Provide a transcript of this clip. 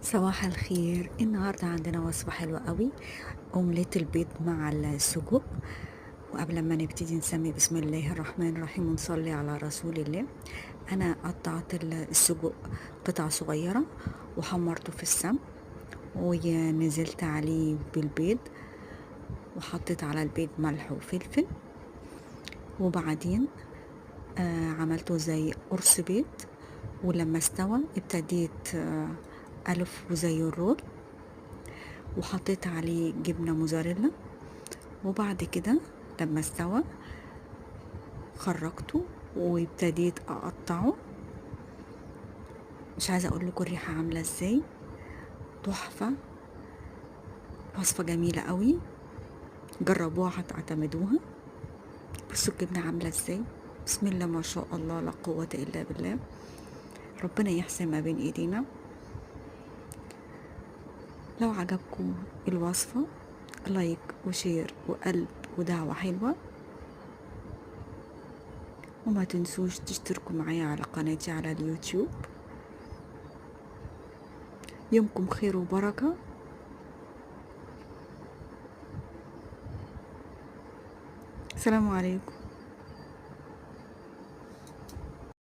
صباح الخير. النهاردة عندنا وصفة حلوة قوي، أومليت البيض مع السجق. وقبل ما نبتدي نسمي بسم الله الرحمن الرحيم ونصلي على رسول الله. أنا قطعت السجق قطع صغيرة وحمرته في السمن، ونزلت عليه بالبيض، وحطيت على البيض ملح وفلفل. وبعدين عملته زي قرص بيض، ولما استوى ابتديت ألف زي الرول، وحطيت عليه جبنة موزاريلا. وبعد كده لما استوى خرجته وابتديت اقطعه. مش عايزه اقول لكم الريحه عامله ازاي، تحفه. وصفه جميله قوي، جربوها هتعتمدوها. بصوا الجبنه عامله ازاي، بسم الله ما شاء الله لا قوه الا بالله. ربنا يحسن ما بين ايدينا. لو عجبكم الوصفه لايك وشير وقلب ودعوه حلوه، وما تنسوش تشتركوا معايا على قناتي على اليوتيوب. يومكم خير وبركة. السلام عليكم.